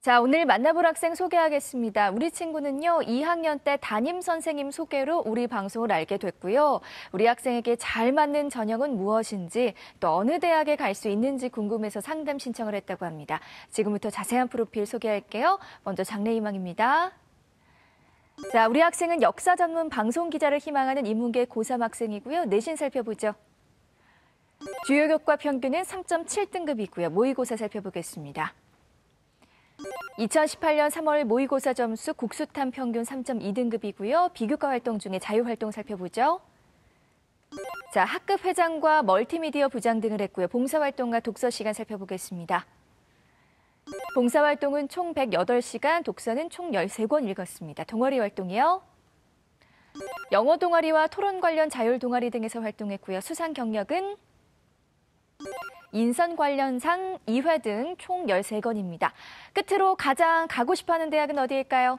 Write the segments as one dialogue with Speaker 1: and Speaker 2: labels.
Speaker 1: 자, 오늘 만나볼 학생 소개하겠습니다. 우리 친구는요, 2학년 때 담임 선생님 소개로 우리 방송을 알게 됐고요. 우리 학생에게 잘 맞는 전형은 무엇인지, 또 어느 대학에 갈 수 있는지 궁금해서 상담 신청을 했다고 합니다. 지금부터 자세한 프로필 소개할게요. 먼저 장래희망입니다. 자, 우리 학생은 역사 전문 방송 기자를 희망하는 인문계 고3 학생이고요. 내신 살펴보죠. 주요 교과 평균은 3.7등급이고요. 모의고사 살펴보겠습니다. 2018년 3월 모의고사 점수 국수탐 평균 3.2등급이고요. 비교과 활동 중에 자유활동 살펴보죠. 자, 학급 회장과 멀티미디어 부장 등을 했고요. 봉사활동과 독서 시간 살펴보겠습니다. 봉사활동은 총 108시간, 독서는 총 13권 읽었습니다. 동아리 활동이요. 영어 동아리와 토론 관련 자율 동아리 등에서 활동했고요. 수상 경력은 인선 관련상 2회 등 총 13건입니다. 끝으로 가장 가고 싶어하는 대학은 어디일까요?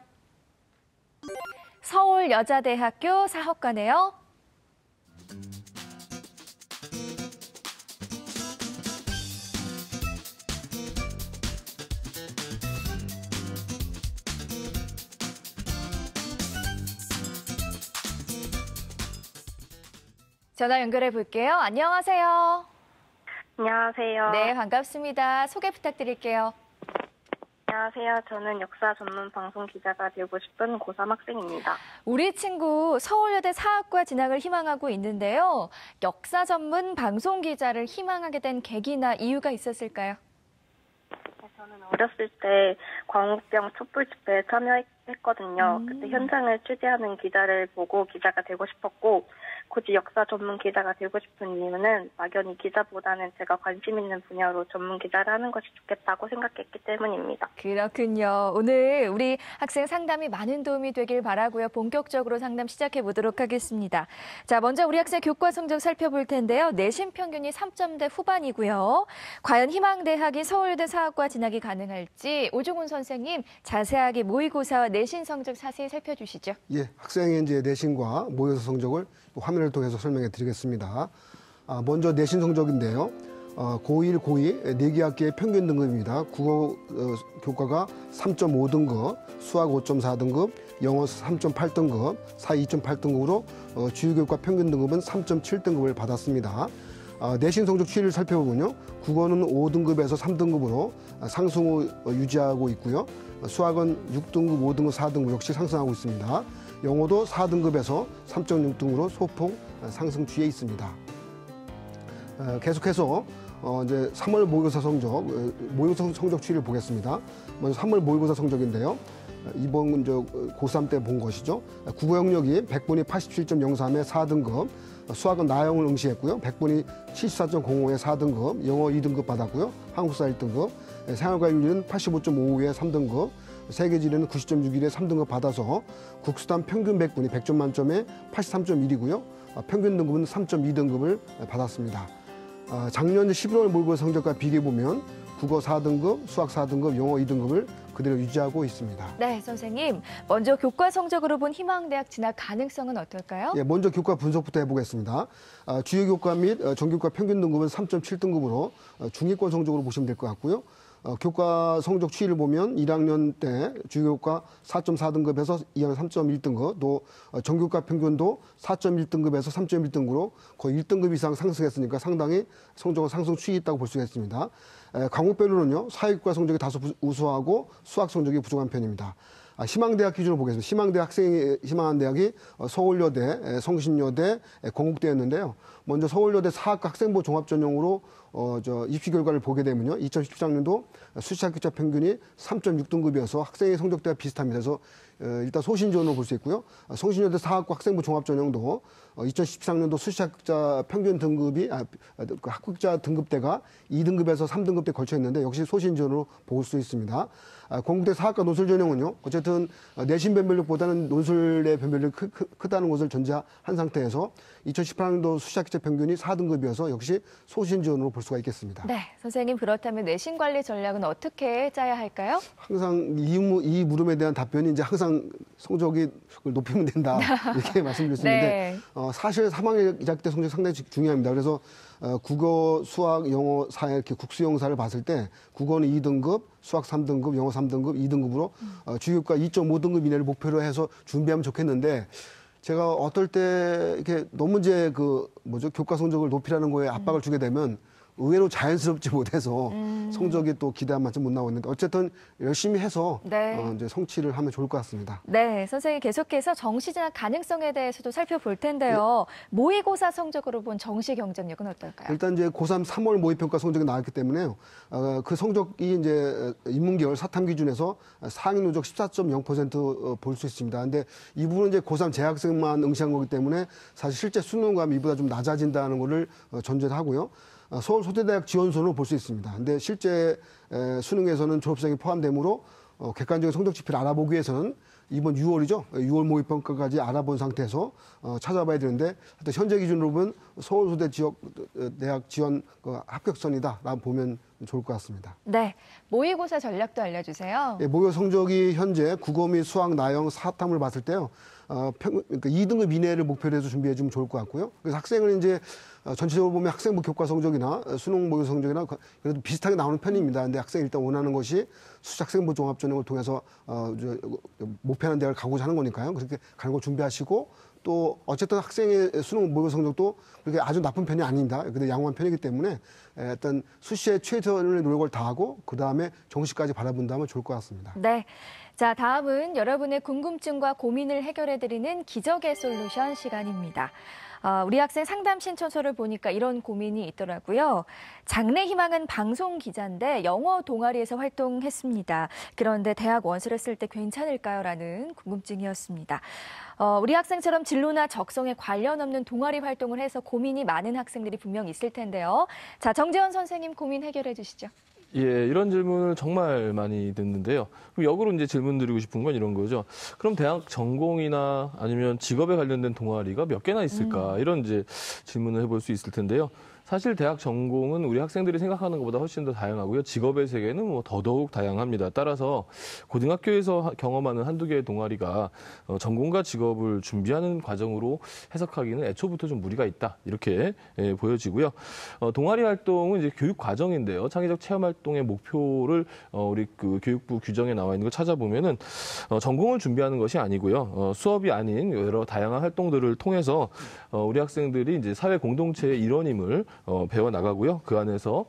Speaker 1: 서울여자대학교 사학과네요. 전화 연결해 볼게요. 안녕하세요.
Speaker 2: 안녕하세요.
Speaker 1: 네, 반갑습니다. 소개 부탁드릴게요.
Speaker 2: 안녕하세요. 저는 역사 전문 방송 기자가 되고 싶은 고3 학생입니다.
Speaker 1: 우리 친구 서울여대 사학과 진학을 희망하고 있는데요. 역사 전문 방송 기자를 희망하게 된 계기나 이유가 있었을까요?
Speaker 2: 저는 어렸을 때 광우병 촛불 집회에 참여했거든요. 그때 현장을 취재하는 기자를 보고 기자가 되고 싶었고, 굳이 역사 전문 기자가 되고 싶은 이유는 막연히 기자보다는 제가 관심 있는 분야로 전문 기자를 하는 것이 좋겠다고 생각했기 때문입니다.
Speaker 1: 그렇군요. 오늘 우리 학생 상담이 많은 도움이 되길 바라고요. 본격적으로 상담 시작해 보도록 하겠습니다. 자, 먼저 우리 학생 교과 성적 살펴볼 텐데요. 내신 평균이 3점대 후반이고요. 과연 희망대학인 서울여대 사학과 진학이 가능할지 오종훈 선생님 자세하게 모의고사와 내신 성적 자세히 살펴주시죠.
Speaker 3: 예, 학생의 이제 내신과 모의고사 성적을 화면을 통해서 설명해 드리겠습니다. 먼저 내신 성적인데요. 고1, 고2 4개 학기의 평균 등급입니다. 국어 교과가 3.5등급, 수학 5.4등급, 영어 3.8등급, 사회 2.8등급으로 주요 교과 평균 등급은 3.7등급을 받았습니다. 내신 성적 추이를 살펴보면요. 국어는 5등급에서 3등급으로 상승 유지하고 있고요. 수학은 6등급, 5등급, 4등급 역시 상승하고 있습니다. 영어도 4등급에서 3.6등으로 소폭 상승 추이에 있습니다. 계속해서 이제 3월 모의고사 성적 추이를 보겠습니다. 먼저 3월 모의고사 성적인데요. 이번 고3 때 본 것이죠. 국어 영역이 100분이 87.03의 4등급, 수학은 나영을 응시했고요. 100분이 74.05의 4등급, 영어 2등급 받았고요. 한국사 1등급, 생활과율은 85.55의 3등급, 세계지리는 90.61의 3등급 받아서 국수담 평균 100분이 100점 만점에 83.1이고요. 평균 등급은 3.2등급을 받았습니다. 작년 11월 모의고사 성적과 비교해보면 국어 4등급, 수학 4등급, 영어 2등급을 그대로 유지하고 있습니다.
Speaker 1: 네, 선생님. 먼저 교과 성적으로 본 희망대학 진학 가능성은 어떨까요?
Speaker 3: 예, 먼저 교과 분석부터 해보겠습니다. 주요 교과 및 전교과 평균 등급은 3.7등급으로 중위권 성적으로 보시면 될 것 같고요. 교과 성적 추이를 보면 1학년 때 주요교과 4.4등급에서 2학년 3.1등급, 또 전교과 평균도 4.1등급에서 3.1등급으로 거의 1등급 이상 상승했으니까 상당히 성적은 상승 추이 있다고 볼 수가 있습니다. 과목별로는요, 사회교과 성적이 다소 우수하고 수학 성적이 부족한 편입니다. 희망대학 기준으로 보겠습니다. 희망대 학생이 희망한 대학이 서울여대, 성신여대, 건국대였는데요. 먼저 서울여대 사학과 학생부 종합전형으로 입시 결과를 보게 되면요. 2014년도 수시합격자 평균이 3.6등급이어서 학생의 성적대와 비슷합니다. 그래서 일단 소신지원으로 볼 수 있고요. 성신여대 사학과 학생부 종합전형도 2013년도 수시합격자 평균 등급이 합격자 등급대가 2등급에서 3등급대 걸쳐 있는데 역시 소신지원으로 볼 수 있습니다. 건국대 사학과 논술전형은요. 어쨌든 내신 변별력보다는 논술의 변별력이 크다는 것을 전제한 상태에서 2018년도 수시합격자 평균이 4등급이어서 역시 소신지원으로 볼 볼 수가 있겠습니다.
Speaker 1: 네, 선생님 그렇다면 내신 관리 전략은 어떻게 짜야 할까요?
Speaker 3: 항상 이 물음에 대한 답변이 이제 항상 성적이 높이면 된다 이렇게 말씀드릴 수 있는데
Speaker 1: 네.
Speaker 3: 사실 3학년 2학기 때 성적이 상당히 중요합니다. 그래서 국어, 수학, 영어, 사회 이렇게 국수영사를 봤을 때 국어는 2등급, 수학 3등급, 영어 3등급, 2등급으로 주교과 2.5등급 이내를 목표로 해서 준비하면 좋겠는데 제가 어떨 때 이렇게 너무 이제 교과 성적을 높이라는 거에 압박을 주게 되면 의외로 자연스럽지 못해서 성적이 또 기대한 만큼 못 나오는데 어쨌든 열심히 해서
Speaker 1: 네.
Speaker 3: 이제 성취를 하면 좋을 것 같습니다.
Speaker 1: 네, 선생님 계속해서 정시 진학 가능성에 대해서도 살펴볼 텐데요. 모의고사 성적으로 본 정시 경쟁력은 어떨까요?
Speaker 3: 일단 이제 고3 3월 모의평가 성적이 나왔기 때문에요. 그 성적이 이제 인문계열 사탐 기준에서 상위 누적 14.0% 볼 수 있습니다. 근데 이 부분은 이제 고3 재학생만 응시한 거기 때문에 사실 실제 수능감이 이보다 좀 낮아진다는 거를 전제를 하고요. 서울 소대대학 지원서로 볼 수 있습니다. 근데 실제 수능에서는 졸업생이 포함되므로 객관적인 성적 지표를 알아보기 위해서는 이번 6월이죠. 6월 모의평가까지 알아본 상태에서 찾아봐야 되는데 하여튼 현재 기준으로 보면 서울 소대 지역 대학 지원 합격선이다라고 보면 좋을 것 같습니다.
Speaker 1: 네, 모의고사 전략도 알려주세요.
Speaker 3: 예, 모의 성적이 현재 국어 및 수학, 나영, 사탐을 봤을 때요. 그러니까 2등급 이내를 목표로 해서 준비해 주면 좋을 것 같고요. 그래서 학생은 이제 전체적으로 보면 학생부 교과 성적이나 수능 모의 성적이나 그래도 비슷하게 나오는 편입니다. 근데 학생이 일단 원하는 것이 수학생부 종합전형을 통해서 목표하는 대학을 가고자 하는 거니까요. 그렇게 가는 거 준비하시고 또 어쨌든 학생의 수능 모의 성적도 그렇게 아주 나쁜 편이 아닙니다. 근데 양호한 편이기 때문에 일단 수시에 최선의 노력을 다하고 그다음에 정시까지 바라본다면 좋을 것 같습니다.
Speaker 1: 네. 자, 다음은 여러분의 궁금증과 고민을 해결해드리는 기적의 솔루션 시간입니다. 우리 학생 상담 신청서를 보니까 이런 고민이 있더라고요. 장래 희망은 방송 기자인데 영어 동아리에서 활동했습니다. 그런데 대학 원서를 쓸 때 괜찮을까요? 라는 궁금증이었습니다. 우리 학생처럼 진로나 적성에 관련 없는 동아리 활동을 해서 고민이 많은 학생들이 분명 있을 텐데요. 자, 정재원 선생님 고민 해결해 주시죠.
Speaker 4: 예, 이런 질문을 정말 많이 듣는데요. 그럼 역으로 이제 질문 드리고 싶은 건 이런 거죠. 그럼 대학 전공이나 아니면 직업에 관련된 동아리가 몇 개나 있을까? 이런 이제 질문을 해볼 수 있을 텐데요. 사실 대학 전공은 우리 학생들이 생각하는 것보다 훨씬 더 다양하고요. 직업의 세계는 뭐 더더욱 다양합니다. 따라서 고등학교에서 경험하는 한두 개의 동아리가 전공과 직업을 준비하는 과정으로 해석하기는 애초부터 좀 무리가 있다. 이렇게 보여지고요. 동아리 활동은 이제 교육 과정인데요. 창의적 체험 활동의 목표를 우리 그 교육부 규정에 나와 있는 걸 찾아보면은 전공을 준비하는 것이 아니고요. 수업이 아닌 여러 다양한 활동들을 통해서 우리 학생들이 이제 사회 공동체의 일원임을 배워 나가고요. 그 안에서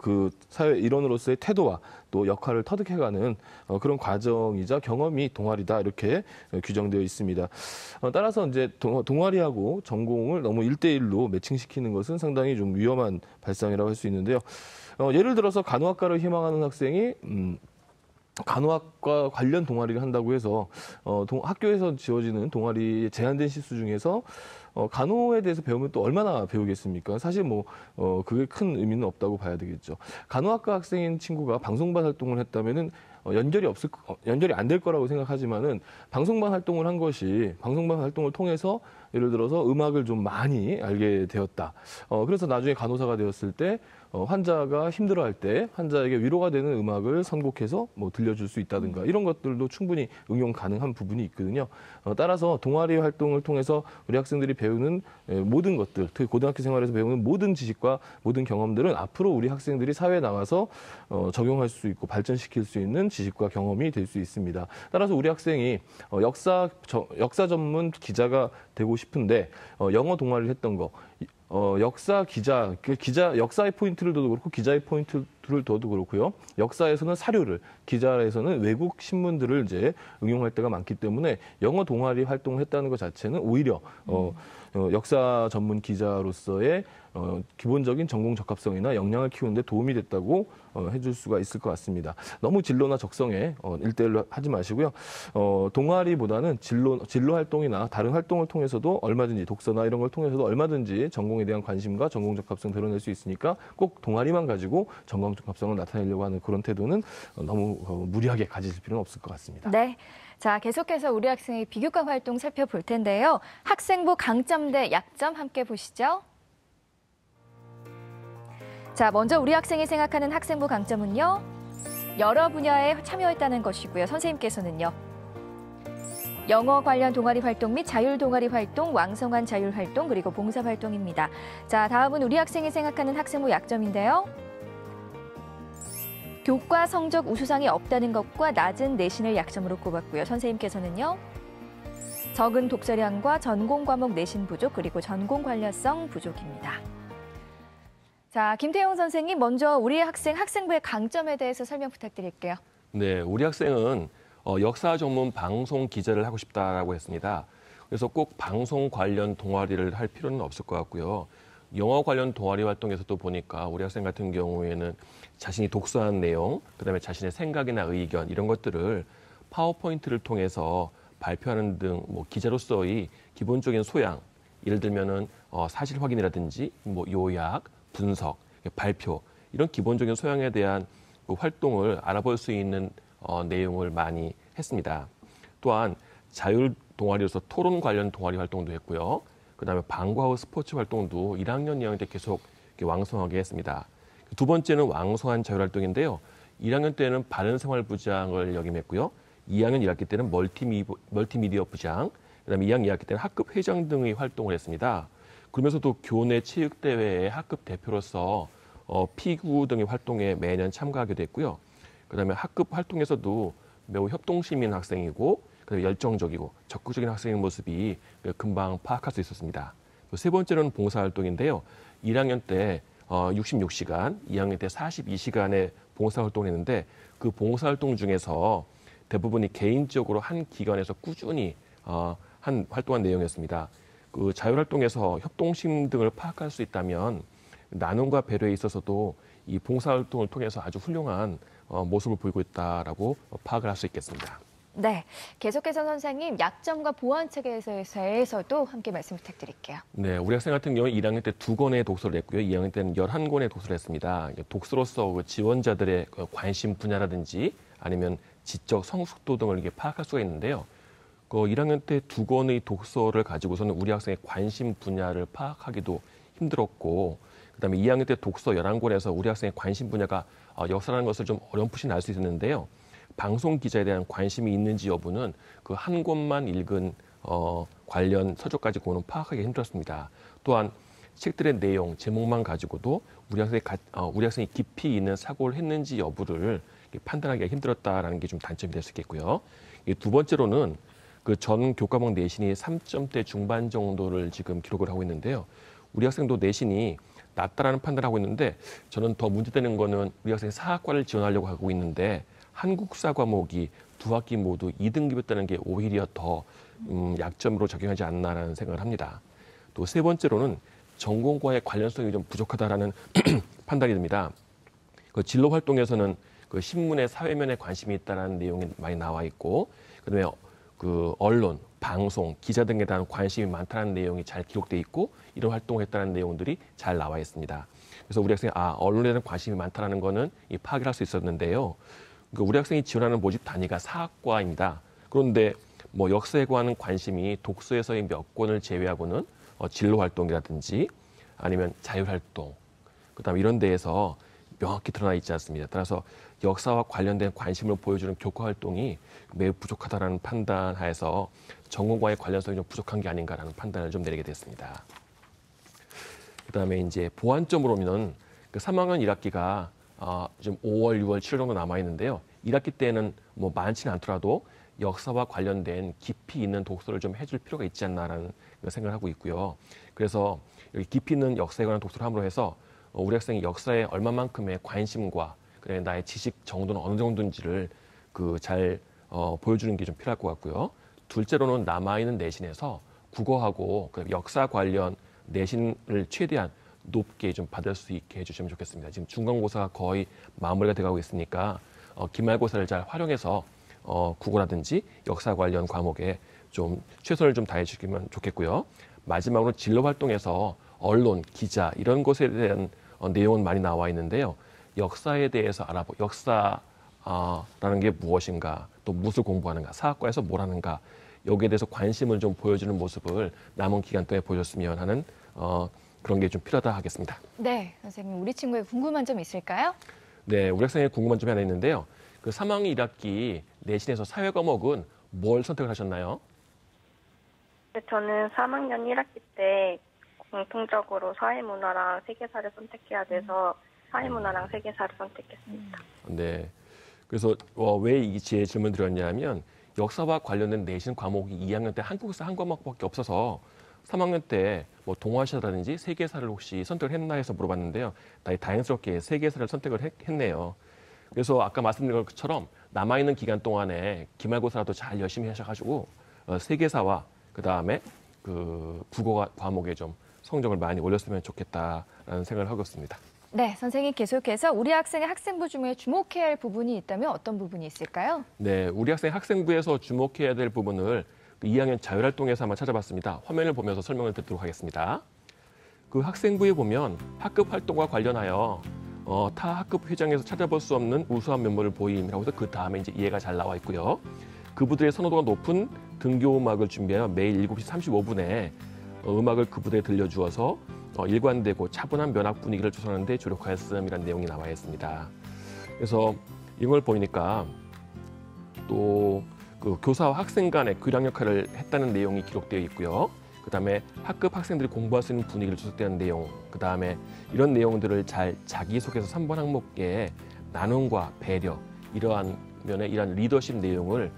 Speaker 4: 그 사회 일원으로서의 태도와 또 역할을 터득해가는 그런 과정이자 경험이 동아리다 이렇게 규정되어 있습니다. 따라서 이제 동아리하고 전공을 너무 1대1로 매칭시키는 것은 상당히 좀 위험한 발상이라고 할 수 있는데요. 예를 들어서 간호학과를 희망하는 학생이 간호학과 관련 동아리를 한다고 해서 학교에서 지어지는 동아리의 제한된 시수 중에서 간호에 대해서 배우면 또 얼마나 배우겠습니까? 사실 그게 큰 의미는 없다고 봐야 되겠죠. 간호학과 학생인 친구가 방송반 활동을 했다면은 연결이 안 될 거라고 생각하지만은 방송반 활동을 한 것이 방송반 활동을 통해서 예를 들어서 음악을 좀 많이 알게 되었다. 그래서 나중에 간호사가 되었을 때 환자가 힘들어할 때 환자에게 위로가 되는 음악을 선곡해서 들려줄 수 있다든가 이런 것들도 충분히 응용 가능한 부분이 있거든요. 따라서 동아리 활동을 통해서 우리 학생들이 배우는 모든 것들, 특히 고등학교 생활에서 배우는 모든 지식과 모든 경험들은 앞으로 우리 학생들이 사회에 나가서 적용할 수 있고 발전시킬 수 있는 지식과 경험이 될 수 있습니다. 따라서 우리 학생이 역사 전문 기자가 되고 싶은데 영어 동아리를 했던 거 역사 기자, 역사의 포인트를 둬도 그렇고 기자의 포인트를 둬도 그렇고요. 역사에서는 사료를, 기자에서는 외국 신문들을 이제 응용할 때가 많기 때문에 영어 동아리 활동을 했다는 것 자체는 오히려 역사 전문 기자로서의 기본적인 전공 적합성이나 역량을 키우는데 도움이 됐다고 해줄 수가 있을 것 같습니다. 너무 진로나 적성에 1대1로 하지 마시고요. 동아리보다는 진로 활동이나 다른 활동을 통해서도 얼마든지 독서나 이런 걸 통해서도 얼마든지 전공에 대한 관심과 전공 적합성 드러낼 수 있으니까 꼭 동아리만 가지고 전공 적합성을 나타내려고 하는 그런 태도는 너무 무리하게 가지실 필요는 없을 것 같습니다.
Speaker 1: 네. 자, 계속해서 우리 학생의 비교과 활동 살펴볼 텐데요. 학생부 강점 대 약점 함께 보시죠. 자, 먼저 우리 학생이 생각하는 학생부 강점은요. 여러 분야에 참여했다는 것이고요. 선생님께서는요. 영어 관련 동아리 활동 및 자율 동아리 활동, 왕성한 자율 활동, 그리고 봉사 활동입니다. 자, 다음은 우리 학생이 생각하는 학생부 약점인데요. 교과 성적 우수상이 없다는 것과 낮은 내신을 약점으로 꼽았고요. 선생님께서는요. 적은 독서량과 전공 과목 내신 부족, 그리고 전공 관련성 부족입니다. 자, 김태용 선생님, 먼저 우리 학생부의 강점에 대해서 설명 부탁드릴게요.
Speaker 5: 네, 우리 학생은 역사 전문 방송 기자를 하고 싶다라고 했습니다. 그래서 꼭 방송 관련 동아리를 할 필요는 없을 것 같고요. 영어 관련 동아리 활동에서도 보니까 우리 학생 같은 경우에는 자신이 독서한 내용, 그다음에 자신의 생각이나 의견 이런 것들을 파워포인트를 통해서 발표하는 등 뭐 기자로서의 기본적인 소양, 예를 들면은 사실 확인이라든지 뭐 요약, 분석, 발표 이런 기본적인 소양에 대한 그 활동을 알아볼 수 있는 내용을 많이 했습니다. 또한 자율 동아리로서 토론 관련 동아리 활동도 했고요. 그다음에 방과 후 스포츠 활동도 1학년, 2학년 때 계속 왕성하게 했습니다. 두 번째는 왕성한 자율 활동인데요. 1학년 때는 바른생활부장을 역임했고요. 2학년 1학기 때는 멀티미디어 부장, 그다음에 2학년 2학기 때는 학급 회장 등의 활동을 했습니다. 그러면서도 교내 체육대회의 학급 대표로서 피구 등의 활동에 매년 참가하기도 했고요. 그다음에 학급 활동에서도 매우 협동심인 학생이고 그다음에 열정적이고 적극적인 학생의 모습이 금방 파악할 수 있었습니다. 세 번째는 봉사활동인데요. 1학년 때 66시간, 2학년 때 42시간의 봉사활동을 했는데 그 봉사활동 중에서 대부분이 개인적으로 한 기관에서 꾸준히 활동한 내용이었습니다. 그 자율활동에서 협동심 등을 파악할 수 있다면 나눔과 배려에 있어서도 이 봉사활동을 통해서 아주 훌륭한 모습을 보이고 있다라고 파악을 할 수 있겠습니다.
Speaker 1: 네, 계속해서 선생님 약점과 보완책에 대해서도 함께 말씀 부탁드릴게요.
Speaker 5: 네, 우리 학생 같은 경우는 1학년 때 2권의 독서를 했고요. 2학년 때는 11권의 독서를 했습니다. 독서로서 그 지원자들의 관심 분야라든지 아니면 지적 성숙도 등을 이렇게 파악할 수가 있는데요. 1학년 때 2권의 독서를 가지고서는 우리 학생의 관심 분야를 파악하기도 힘들었고, 그다음에 2학년 때 독서 11권에서 우리 학생의 관심 분야가 역사라는 것을 좀 어렴풋이 알 수 있었는데요. 방송 기자에 대한 관심이 있는지 여부는 그 한 권만 읽은 관련 서적 가지고는 파악하기 힘들었습니다. 또한 책들의 내용, 제목만 가지고도 우리 학생이 깊이 있는 사고를 했는지 여부를 판단하기가 힘들었다라는 게 좀 단점이 될 수 있겠고요. 두 번째로는 그 전 교과목 내신이 3점대 중반 정도를 지금 기록을 하고 있는데요. 우리 학생도 내신이 낮다라는 판단을 하고 있는데 저는 더 문제되는 거는 우리 학생이 사학과를 지원하려고 하고 있는데 한국사 과목이 두 학기 모두 2등급이었다는 게 오히려 더 약점으로 작용하지 않나라는 생각을 합니다. 또 세 번째로는 전공과의 관련성이 좀 부족하다라는 판단이 듭니다. 그 진로 활동에서는 그 신문의 사회면에 관심이 있다는 내용이 많이 나와 있고, 그다음에 그 언론, 방송, 기자 등에 대한 관심이 많다는 내용이 잘 기록돼 있고 이런 활동을 했다는 내용들이 잘 나와 있습니다. 그래서 우리 학생이 언론에 대한 관심이 많다는 거는 파악을 할 수 있었는데요. 우리 학생이 지원하는 모집 단위가 사학과입니다. 그런데 뭐 역사에 관한 관심이 독서에서의 몇 권을 제외하고는 진로 활동이라든지 아니면 자율 활동, 그다음 이런 데에서 명확히 드러나 있지 않습니다. 따라서 역사와 관련된 관심을 보여주는 교과 활동이 매우 부족하다는 판단하에서 전공과의 관련성이 좀 부족한 게 아닌가라는 판단을 좀 내리게 됐습니다. 그다음에 이제 보완점으로는 그 3학년 1학기가 지금 5월, 6월, 7월 정도 남아 있는데요. 1학기 때는 뭐 많지는 않더라도 역사와 관련된 깊이 있는 독서를 좀 해줄 필요가 있지 않나라는 생각을 하고 있고요. 그래서 여기 깊이 있는 역사에 관한 독서를 함으로 해서 우리 학생이 역사에 얼마만큼의 관심과 그다음에 나의 지식 정도는 어느 정도인지를 잘 보여주는 게 좀 필요할 것 같고요. 둘째로는 남아있는 내신에서 국어하고 역사 관련 내신을 최대한 높게 좀 받을 수 있게 해주시면 좋겠습니다. 지금 중간고사가 거의 마무리가 돼가고 있으니까 기말고사를 잘 활용해서 국어라든지 역사 관련 과목에 좀 최선을 좀 다해 주시면 좋겠고요. 마지막으로 진로 활동에서 언론, 기자 이런 것에 대한 내용은 많이 나와 있는데요. 역사에 대해서 역사라는 게 무엇인가, 또 무엇을 공부하는가, 사학과에서 뭘 하는가, 여기에 대해서 관심을 좀 보여주는 모습을 남은 기간 동안에 보여줬으면 하는 그런 게 좀 필요하다 하겠습니다.
Speaker 1: 네, 선생님, 우리 친구의 궁금한 점 있을까요?
Speaker 5: 네, 우리 학생이 궁금한 점이 하나 있는데요. 그 3학년 1학기 내신에서 사회 과목은 뭘 선택을 하셨나요?
Speaker 2: 네, 저는 3학년 1학기 때 공통적으로 사회문화랑 세계사를 선택해야 돼서 사회문화랑 세계사를 선택했습니다.
Speaker 5: 네. 그래서 왜 이 질문 드렸냐면 역사와 관련된 내신 과목이 2학년 때 한국사 한 과목밖에 없어서 3학년 때 뭐 동아시아라든지 세계사를 혹시 선택을 했나 해서 물어봤는데요. 다행스럽게 세계사를 선택을 했네요. 그래서 아까 말씀드린 것처럼 남아있는 기간 동안에 기말고사라도 잘 열심히 하셔가지고 세계사와 그다음에 그 국어 과목에 좀 성적을 많이 올렸으면 좋겠다라는 생각을 하고 있습니다.
Speaker 1: 네, 선생님 계속해서 우리 학생의 학생부 중에 주목해야 할 부분이 있다면 어떤 부분이 있을까요?
Speaker 5: 네, 우리 학생 학생부에서 주목해야 될 부분을 2학년 자율활동에서 한번 찾아봤습니다. 화면을 보면서 설명을 드리도록 하겠습니다. 그 학생부에 보면 학급 활동과 관련하여 타 학급 회장에서 찾아볼 수 없는 우수한 면모를 보임이라고 해서 그 다음에 이제 이해가 잘 나와 있고요. 그부들의 선호도가 높은 등교 음악을 준비하여 매일 7시 35분에 음악을 그부들에 들려주어서 일관되고 차분한 면학 분위기를 조성하는 데 조력하였음이라는 내용이 나와 있습니다. 그래서 이걸 보니까 또 그 교사와 학생 간의 교량 역할을 했다는 내용이 기록되어 있고요. 그다음에 학급 학생들이 공부할 수 있는 분위기를 조성되는 내용, 그다음에 이런 내용들을 잘 자기소개서 3번 항목에 나눔과 배려, 이러한 면에 이러한 리더십 내용을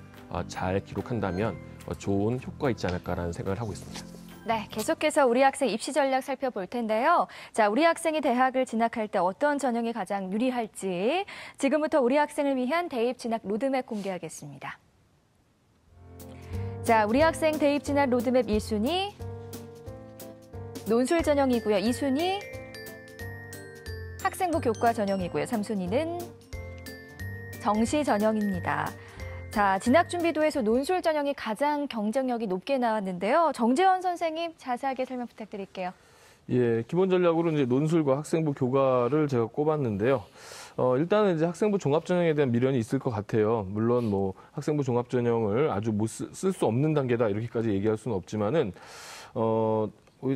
Speaker 5: 잘 기록한다면 좋은 효과가 있지 않을까라는 생각을 하고 있습니다.
Speaker 1: 네, 계속해서 우리 학생 입시 전략 살펴볼 텐데요. 자, 우리 학생이 대학을 진학할 때 어떤 전형이 가장 유리할지 지금부터 우리 학생을 위한 대입 진학 로드맵 공개하겠습니다. 자, 우리 학생 대입 진학 로드맵 1순위 논술 전형이고요. 2순위 학생부 교과 전형이고요. 3순위는 정시 전형입니다. 자, 진학준비도에서 논술 전형이 가장 경쟁력이 높게 나왔는데요. 정재원 선생님 자세하게 설명 부탁드릴게요.
Speaker 4: 예, 기본 전략으로 이제 논술과 학생부 교과를 제가 꼽았는데요. 일단은 이제 학생부 종합전형에 대한 미련이 있을 것 같아요. 물론 뭐 학생부 종합전형을 아주 쓸 수 없는 단계다 이렇게까지 얘기할 수는 없지만은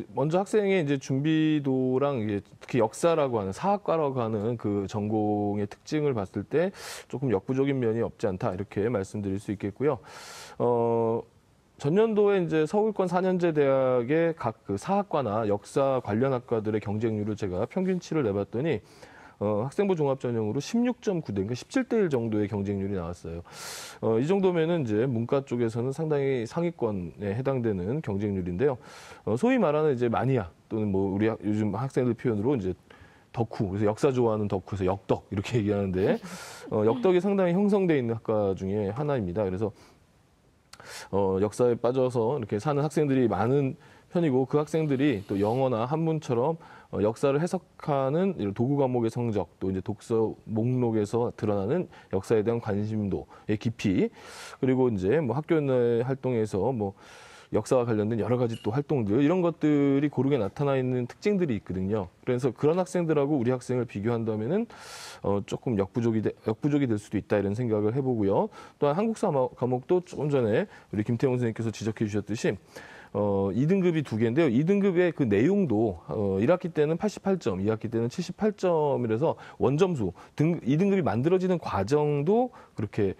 Speaker 4: 먼저 학생의 이제 준비도랑 이게 특히 역사라고 하는 사학과라고 하는 그 전공의 특징을 봤을 때 조금 역부족인 면이 없지 않다 이렇게 말씀드릴 수 있겠고요. 전년도에 이제 서울권 4년제 대학의 각 그 사학과나 역사 관련 학과들의 경쟁률을 제가 평균치를 내봤더니 학생부 종합전형으로 16.9대, 그러니까 17대 1 정도의 경쟁률이 나왔어요. 이 정도면은 이제 문과 쪽에서는 상당히 상위권에 해당되는 경쟁률인데요. 소위 말하는 이제 마니아 또는 뭐 우리 요즘 학생들 표현으로 이제 덕후, 그래서 역사 좋아하는 덕후에서 역덕 이렇게 얘기하는데 역덕이 상당히 형성돼 있는 학과 중에 하나입니다. 그래서 역사에 빠져서 이렇게 사는 학생들이 많은 편이고 그 학생들이 또 영어나 한문처럼 역사를 해석하는 이런 도구 과목의 성적, 또 이제 독서 목록에서 드러나는 역사에 대한 관심도의 깊이, 그리고 이제 뭐 학교 내 활동에서 뭐 역사와 관련된 여러 가지 또 활동들, 이런 것들이 고르게 나타나 있는 특징들이 있거든요. 그래서 그런 학생들하고 우리 학생을 비교한다면은 조금 역부족이 될 수도 있다 이런 생각을 해보고요. 또한 한국사 과목도 조금 전에 우리 김태용 선생님께서 지적해 주셨듯이 2등급이 2개인데요. 2등급의 그 내용도 1학기 때는 88점, 2학기 때는 78점이라서 원점수, 2등급이 만들어지는 과정도 그렇게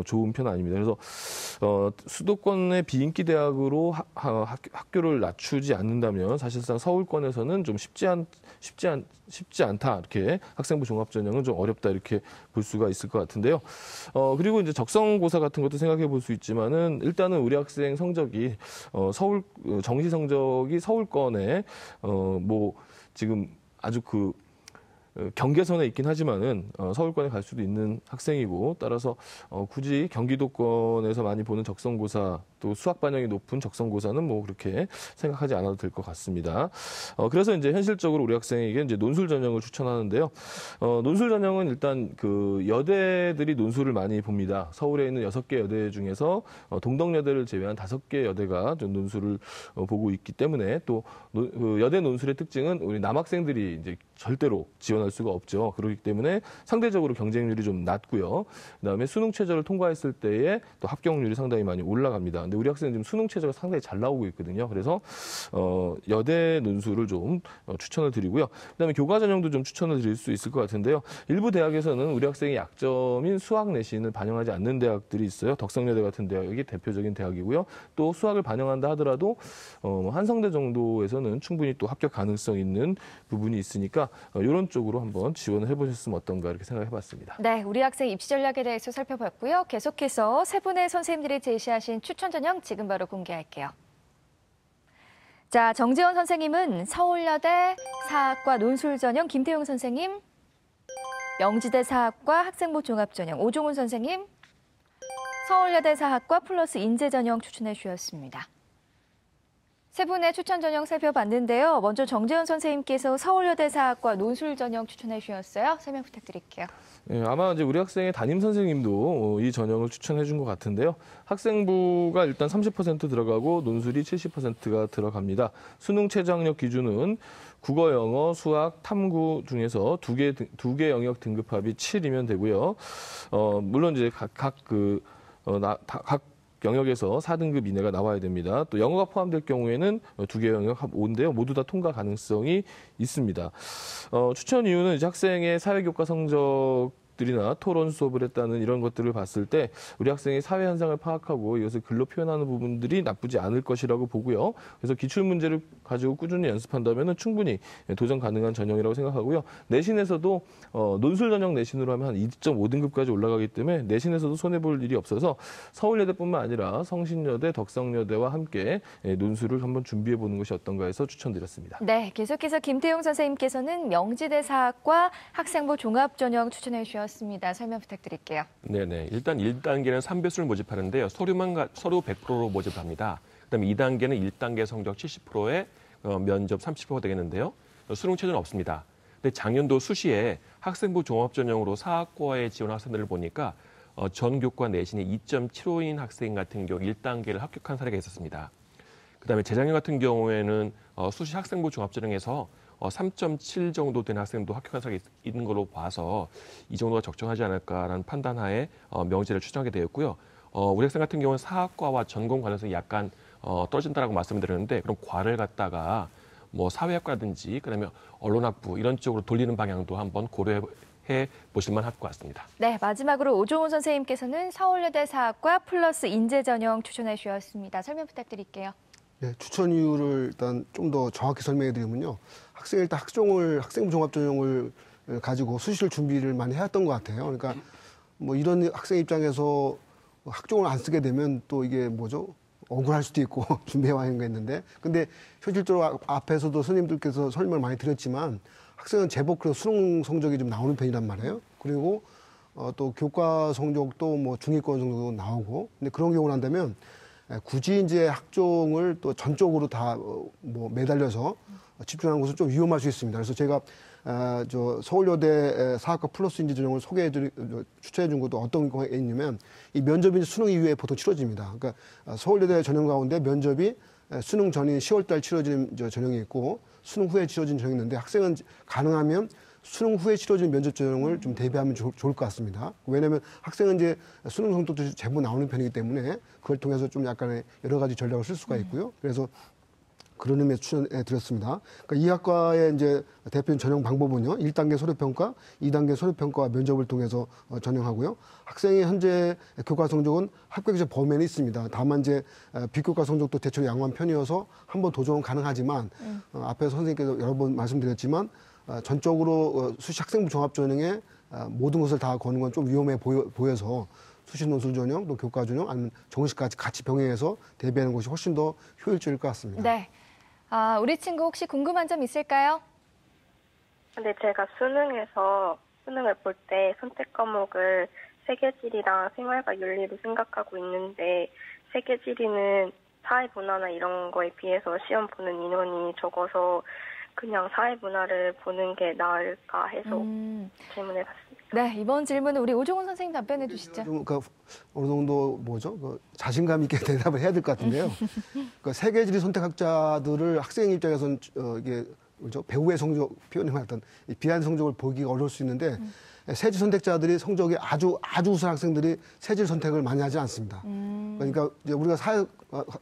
Speaker 4: 좋은 편 아닙니다. 그래서 수도권의 비인기 대학으로 학교를 낮추지 않는다면 사실상 서울권에서는 좀 쉽지 않다. 이렇게 학생부 종합전형은 좀 어렵다 이렇게 볼 수가 있을 것 같은데요. 그리고 이제 적성고사 같은 것도 생각해 볼 수 있지만은 일단은 우리 학생 성적이 서울 정시 성적이 서울권에 뭐 지금 아주 그 경계선에 있긴 하지만은 서울권에 갈 수도 있는 학생이고, 따라서 굳이 경기도권에서 많이 보는 적성고사, 또 수학 반영이 높은 적성고사는 뭐 그렇게 생각하지 않아도 될 것 같습니다. 그래서 이제 현실적으로 우리 학생에게 이제 논술 전형을 추천하는데요. 논술 전형은 일단 그 여대들이 논술을 많이 봅니다. 서울에 있는 6개 여대 중에서 동덕여대를 제외한 5개 여대가 좀 논술을 보고 있기 때문에, 또 그 여대 논술의 특징은 우리 남학생들이 이제 절대로 지원할 수가 없죠. 그렇기 때문에 상대적으로 경쟁률이 좀 낮고요. 그다음에 수능 최저를 통과했을 때에 또 합격률이 상당히 많이 올라갑니다. 근데 있는데 우리 학생은 지금 수능 최저가 상당히 잘 나오고 있거든요. 그래서 여대 논술을 좀 추천을 드리고요. 그다음에 교과 전형도 좀 추천을 드릴 수 있을 것 같은데요. 일부 대학에서는 우리 학생의 약점인 수학 내신을 반영하지 않는 대학들이 있어요. 덕성여대 같은 대학이 대표적인 대학이고요. 또 수학을 반영한다 하더라도 한성대 정도에서는 충분히 또 합격 가능성 있는 부분이 있으니까 이런 쪽으로 한번 지원을 해보셨으면 어떤가 이렇게 생각해봤습니다.
Speaker 1: 네, 우리 학생 입시 전략에 대해서 살펴봤고요. 계속해서 세 분의 선생님들이 제시하신 추천 전형 지금 바로 공개할게요. 자, 정지원 선생님은 서울여대 사학과 논술 전형 김태용 선생님, 명지대 사학과 학생부 종합 전형 오종훈 선생님, 서울여대 사학과 플러스 인재 전형 추천해 주셨습니다. 세 분의 추천 전형 살펴봤는데요. 먼저 정재현 선생님께서 서울여대 사학과 논술 전형 추천해 주셨어요. 설명 부탁드릴게요.
Speaker 4: 예, 아마 이제 우리 학생의 담임 선생님도 이 전형을 추천해 준 것 같은데요. 학생부가 일단 30% 들어가고 논술이 70%가 들어갑니다. 수능 최저학력 기준은 국어, 영어, 수학, 탐구 중에서 두 개 영역 등급합이 7이면 되고요. 물론 이제 각 영역에서 4등급 이내가 나와야 됩니다. 또 영어가 포함될 경우에는 두 개 영역 합 5인데요. 모두 다 통과 가능성이 있습니다. 추천 이유는 이제 학생의 사회교과 성적들이나 토론 수업을 했다는 이런 것들을 봤을 때 우리 학생의 사회 현상을 파악하고 이것을 글로 표현하는 부분들이 나쁘지 않을 것이라고 보고요. 그래서 기출 문제를 가지고 꾸준히 연습한다면 충분히 도전 가능한 전형이라고 생각하고요. 내신에서도 논술 전형 내신으로 하면 한 2.5등급까지 올라가기 때문에 내신에서도 손해볼 일이 없어서 서울여대뿐만 아니라 성신여대, 덕성여대와 함께 논술을 한번 준비해보는 것이 어떤가 해서 추천드렸습니다.
Speaker 1: 네, 계속해서 김태용 선생님께서는 명지대 사학과 학생부 종합 전형 추천해 주셨습니다. 설명 부탁드릴게요.
Speaker 5: 네네. 일단 1단계는 3배수를 모집하는데요. 서류 100%로 모집합니다. 그다음에 2단계는 1단계 성적 70%에 면접 30%가 되겠는데요. 수능 최저는 없습니다. 근데 작년도 수시에 학생부 종합 전형으로 사학과에 지원 학생들을 보니까 전 교과 내신이 2.75인 학생 같은 경우 1단계를 합격한 사례가 있었습니다. 그다음에 재작년 같은 경우에는 수시 학생부 종합 전형에서 3.7 정도 된 학생도 합격한 사례가 있는 걸로 봐서 이 정도가 적정하지 않을까라는 판단하에 명지를 추천하게 되었고요. 우리 학생 같은 경우는 사학과와 전공 관련해서 약간 떨어진다라고 말씀드렸는데 그럼 과를 갖다가 뭐 사회학과라든지 그다음에 언론학부 이런 쪽으로 돌리는 방향도 한번 고려해 보실 만할 것 같습니다.
Speaker 1: 네, 마지막으로 오종훈 선생님께서는 서울여대 사학과 플러스 인재 전형 추천해 주셨습니다. 설명 부탁드릴게요.
Speaker 3: 네, 추천 이유를 일단 좀 더 정확히 설명해 드리면요. 학생이 일단 학생부 종합 전형을 가지고 수시를 준비를 많이 해왔던 것 같아요. 그러니까 뭐 이런 학생 입장에서 학종을 안 쓰게 되면 또 이게 뭐죠? 억울할 수도 있고 준비해와야 했는데 근데 현실적으로 앞에서도 선생님들께서 설명을 많이 드렸지만 학생은 제법 그래도 수능 성적이 좀 나오는 편이란 말이에요. 그리고 또 교과 성적도 뭐 중위권 정도 나오고 근데 그런 경우를 한다면 굳이 이제 학종을 또 전적으로 다 뭐 매달려서 집중하는 것은 좀 위험할 수 있습니다. 그래서 제가 서울여대 사학과 플러스 인재 전형을 추천해 준 것도 어떤 거에 있냐면 이 면접이 수능 이후에 보통 치러집니다. 그러니까 서울여대 전형 가운데 면접이 수능 전인 10월달 치러진 전형이 있고 수능 후에 치러진 전형이 있는데 학생은 가능하면 수능 후에 치러진 면접 전형을 좀 대비하면 좋을 것 같습니다. 왜냐하면 학생은 이제 수능 성적도 제법 나오는 편이기 때문에 그걸 통해서 좀 약간의 여러 가지 전략을 쓸 수가 있고요. 그래서 그런 의미에서 추천해 드렸습니다. 그러니까 이 학과의 이제 대표적인 전형 방법은요. 1단계 서류평가, 2단계 서류평가와 면접을 통해서 전형하고요. 학생의 현재 교과 성적은 합격자 범위는 있습니다. 다만 이제 비교과 성적도 대체로 양호한 편이어서 한번 도전은 가능하지만 앞에서 선생님께서 여러 번 말씀드렸지만 전적으로 수시 학생부 종합 전형에 모든 것을 다 거는 건 좀 위험해 보여서 수시 논술 전형, 또 교과 전형, 아니면 정시까지 같이 병행해서 대비하는 것이 훨씬 더 효율적일 것 같습니다.
Speaker 1: 네. 우리 친구 혹시 궁금한 점 있을까요?
Speaker 2: 근데 제가 수능을 볼 때 선택 과목을 세계지리랑 생활과 윤리로 생각하고 있는데 세계지리는 사회문화나 이런 거에 비해서 시험 보는 인원이 적어서 그냥 사회문화를 보는 게 나을까 해서 질문해봤습니다.
Speaker 1: 네, 이번 질문은 우리 오종훈 선생님 답변해 주시죠.
Speaker 3: 어느 정도 자신감 있게 대답을 해야 될 것 같은데요. 세계지리 선택학자들을 학생 입장에서는 이게 배우의 성적 표현을 말했던 비하인드 성적을 보기가 어려울 수 있는데 세지 선택자들이 성적이 아주 우수한 학생들이 세지를 선택을 많이 하지 않습니다. 그러니까 이제 우리가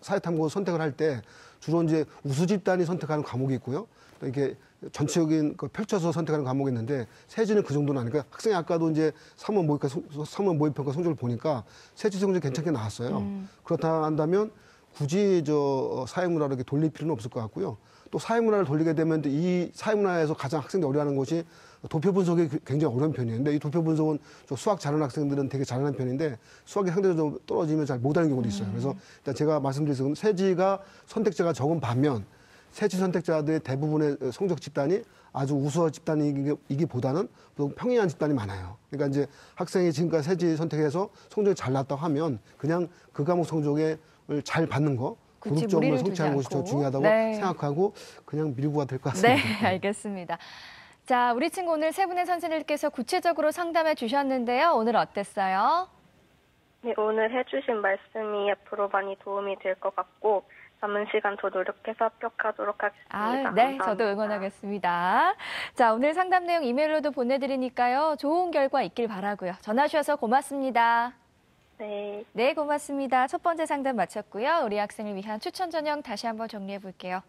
Speaker 3: 사회탐구 선택을 할 때 주로 이제 우수 집단이 선택하는 과목이 있고요. 또 이렇게 전체적인 펼쳐서 선택하는 과목이 있는데 세지는 그 정도는 아니니까 학생이 아까도 이제 3월 모의평가 성적을 보니까 세지 성적이 괜찮게 나왔어요. 그렇다 한다면 굳이 사회문화를 이렇게 돌릴 필요는 없을 것 같고요. 또 사회문화를 돌리게 되면 이 사회문화에서 가장 학생들이 어려워하는 것이 도표 분석이 굉장히 어려운 편이에요. 근데 이 도표 분석은 수학 잘하는 학생들은 되게 잘하는 편인데 수학이 상대적으로 좀 떨어지면 잘 못하는 경우도 있어요. 그래서 일단 제가 말씀드린 세지가 선택자가 적은 반면 세지 선택자들의 대부분의 성적 집단이 아주 우수한 집단이기보다는 평이한 집단이 많아요. 그러니까 이제 학생이 지금까지 세지 선택해서 성적이 잘 났다고 하면 그냥 그 과목 성적을 잘 받는 거, 그룹점을 성취하는 것이 더 중요하다고 생각하고 그냥 밀고 가도 될 것 같습니다.
Speaker 1: 네, 알겠습니다. 자, 우리 친구 오늘 세 분의 선생님께서 구체적으로 상담해 주셨는데요. 오늘 어땠어요?
Speaker 2: 네, 오늘 해주신 말씀이 앞으로 많이 도움이 될 것 같고 남은 시간 더 노력해서 합격하도록 하겠습니다.
Speaker 1: 네,
Speaker 2: 감사합니다.
Speaker 1: 저도 응원하겠습니다. 자, 오늘 상담 내용 이메일로도 보내드리니까요. 좋은 결과 있길 바라고요. 전화 주셔서 고맙습니다.
Speaker 2: 네.
Speaker 1: 네, 고맙습니다. 첫 번째 상담 마쳤고요. 우리 학생을 위한 추천 전형 다시 한번 정리해 볼게요.